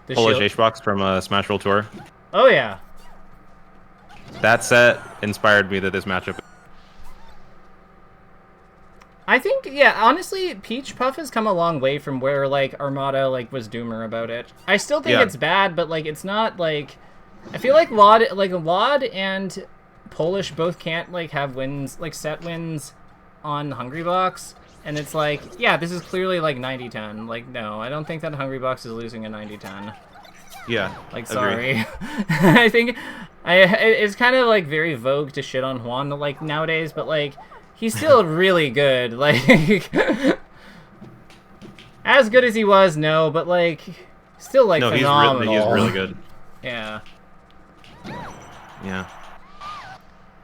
Polish Ace Box from Smash Roll Tour? Oh yeah. That set inspired me to this matchup. I think, yeah, honestly, Peach Puff has come a long way from where, like, Armada, like, was doomer about it. I still think it's bad, but, like, it's not, like... I feel like Laud and Polish both can't, like, have wins, like, set wins on Hungrybox. And it's like, yeah, this is clearly, like, 90-10. Like, no, I don't think that Hungrybox is losing a 90-10. Yeah. Like, sorry. I think... it's kind of, like, very vogue to shit on Juan, like, nowadays, but, like... He's still really good, like, as good as he was, no, but, like, still, like, phenomenal. He's really good. Yeah. Yeah.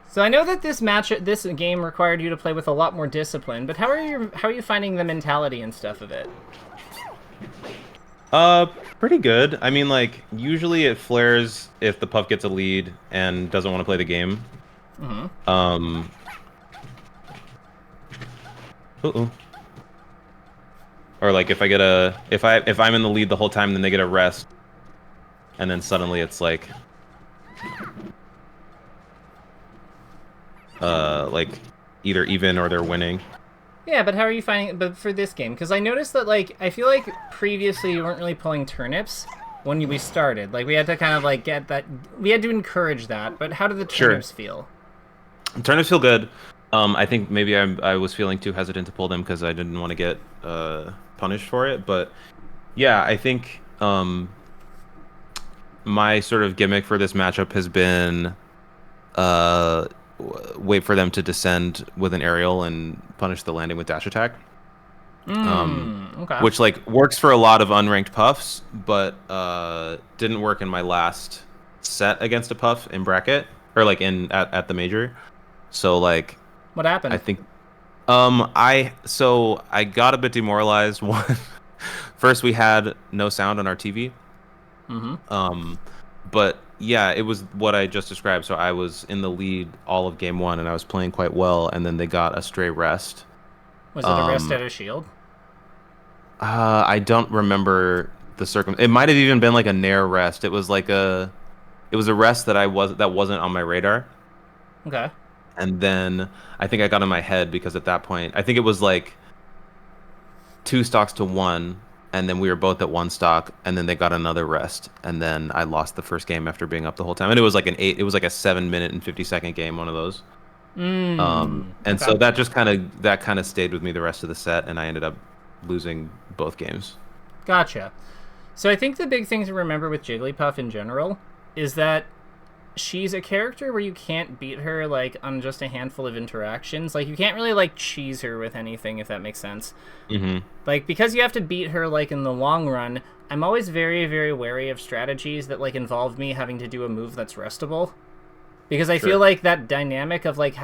So I know that this game required you to play with a lot more discipline, but how are you finding the mentality and stuff of it? Pretty good. I mean, like, usually it flares if the Puff gets a lead and doesn't want to play the game. Mm-hmm. Or like if I get if I'm in the lead the whole time, then they get a rest, and then suddenly it's like either even or they're winning. Yeah, but how are you finding it? But for this game, because I noticed that, like, I feel like previously you weren't really pulling turnips when we started. Like, we had to kind of like get that. We had to encourage that. But how did the turnips feel? Turnips feel good. I think maybe I was feeling too hesitant to pull them because I didn't want to get punished for it. But yeah, I think my sort of gimmick for this matchup has been wait for them to descend with an aerial and punish the landing with dash attack. Okay. Which like works for a lot of unranked Puffs, but didn't work in my last set against a Puff in bracket or like at the major. So like. What happened? I think, I got a bit demoralized. First we had no sound on our TV. Mm-hmm. But yeah, it was what I just described. So I was in the lead all of game one, and I was playing quite well. And then they got a stray rest. Was it a rest at a shield? I don't remember the It might have even been like a Nair rest. It was a rest that wasn't on my radar. Okay. And then I think I got in my head because at that point, I think it was like 2 stocks to 1, and then we were both at 1 stock, and then they got another rest, and then I lost the first game after being up the whole time. And it was like a 7-minute and 50-second game, one of those. And so that just kind of stayed with me the rest of the set, and I ended up losing both games. Gotcha. So I think the big thing to remember with Jigglypuff in general is that she's a character where you can't beat her, like, on just a handful of interactions. Like, you can't really, like, cheese her with anything, if that makes sense. Mm-hmm. Like, because you have to beat her, like, in the long run, I'm always very, very wary of strategies that, like, involve me having to do a move that's restable. Because I feel like that dynamic of, like,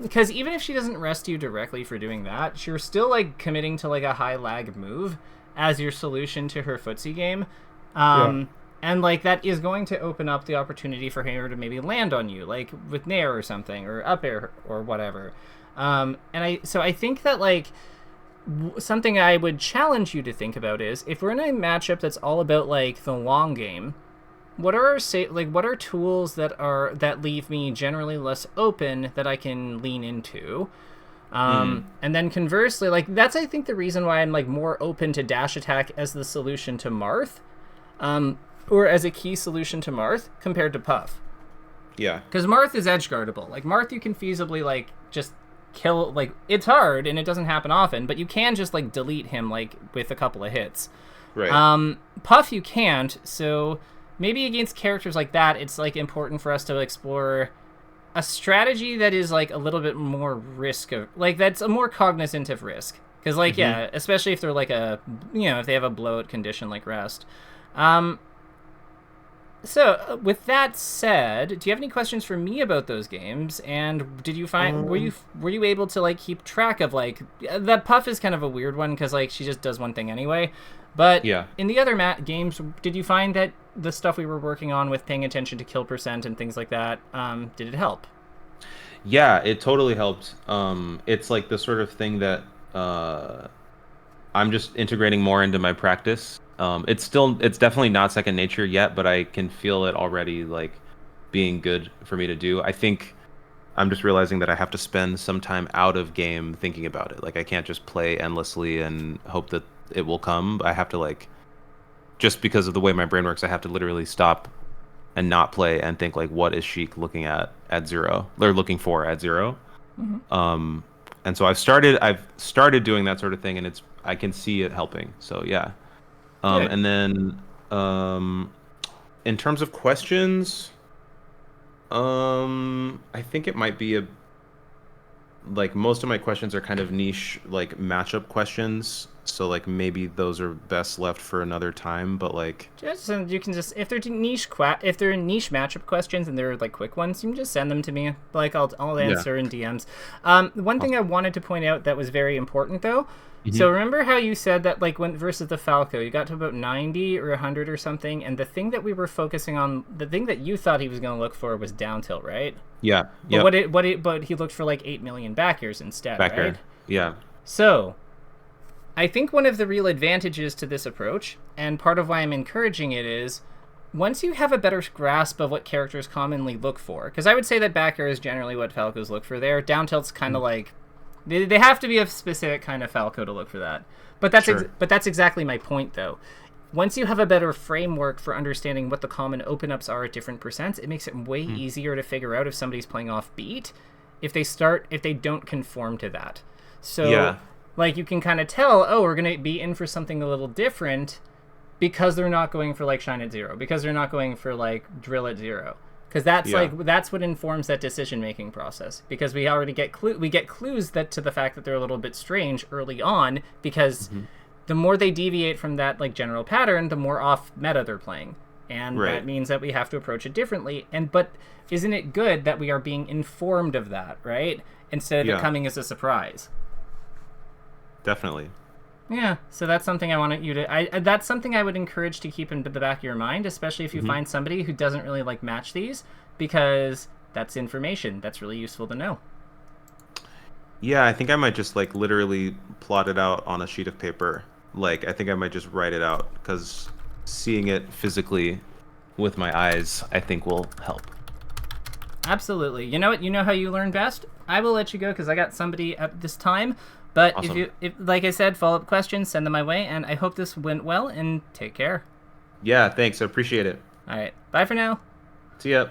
because even if she doesn't rest you directly for doing that, you're still, like, committing to, like, a high lag move as your solution to her footsie game. And, like, that is going to open up the opportunity for her to maybe land on you, like, with Nair or something, or up air or whatever. So I think that, like, something I would challenge you to think about is, if we're in a matchup that's all about, like, the long game, what are tools that leave me generally less open that I can lean into? And then conversely, like, that's, I think, the reason why I'm, like, more open to dash attack as the solution to Marth. Or as a key solution to Marth compared to Puff. Yeah. Because Marth is edge guardable. Like, Marth you can feasibly, like, just kill, like, it's hard and it doesn't happen often, but you can just, like, delete him, like, with a couple of hits. Right. Puff you can't, so maybe against characters like that, it's, like, important for us to explore a strategy that is, like, a little bit more that's a more cognizant of risk. Because, like, yeah, especially if they're, like, if they have a blowout condition like rest. So, with that said, do you have any questions for me about those games? And did you find were you able to, like, keep track of, like, that Puff is kind of a weird one because, like, she just does one thing anyway. But in the other games, did you find that the stuff we were working on with paying attention to kill percent and things like that, did it help? Yeah, it totally helped. It's like the sort of thing that I'm just integrating more into my practice. It's definitely not second nature yet, but I can feel it already, like, being good for me to do. I think I'm just realizing that I have to spend some time out of game thinking about it. Like I can't just play endlessly and hope that it will come. I have to like just because of the way my brain works, I have to literally stop and not play and think like, what is Sheik looking at zero? They're looking for at zero. Mm-hmm. And so I've started doing that sort of thing, and I can see it helping. So yeah. Good. And then in terms of questions, I think it might be a like most of my questions are kind of niche like matchup questions. So like maybe those are best left for another time. But like Just you can just if they're if they're niche matchup questions and they're like quick ones, you can just send them to me. Like I'll yeah, answer in DMs. One thing I awesome. wanted to point out that was very important though. So Hmm. remember how you said that like when versus the Falco, you got to about 90 or 100 or something, and the thing that we were focusing on, the thing that you thought he was going to look for was down tilt, right? Yeah. But Yep. but he looked for like 8 million back airs instead, Back right? air. Yeah. So I think one of the real advantages to this approach, and part of why I'm encouraging it, is once you have a better grasp of what characters commonly look for, because I would say that back air is generally what Falcos look for there. Down tilt's kind of like they have to be a specific kind of Falco to look for that. Sure. But that's exactly my point though. Once you have a better framework for understanding what the common open ups are at different percents, it makes it way Hmm. easier to figure out if somebody's playing off beat if they don't conform to that. So Yeah. like you can kind of tell, oh, we're going to be in for something a little different because they're not going for like shine at zero, because they're not going for like drill at zero. Because Yeah. that's what informs that decision making process. Because we already get we get clues that to the fact that they're a little bit strange early on. Because Hmm. the more they deviate from that like general pattern, the more off meta they're playing, and that Right. means that we have to approach it differently. And but isn't it good that we are being informed of that, right? Instead of it Yeah. coming as a surprise. Definitely. Yeah, so that's something I wanted you to. That's something I would encourage to keep in the back of your mind, especially if you Hmm. find somebody who doesn't really like match these, because that's information that's really useful to know. Yeah, I think I might just like literally plot it out on a sheet of paper. Like I think I might just write it out because seeing it physically with my eyes, I think will help. Absolutely. You know what? You know how you learn best. I will let you go because I got somebody at this time. But Awesome. if like I said, follow up questions, send them my way, and I hope this went well. And take care. Yeah, thanks. I appreciate it. All right, bye for now. See ya.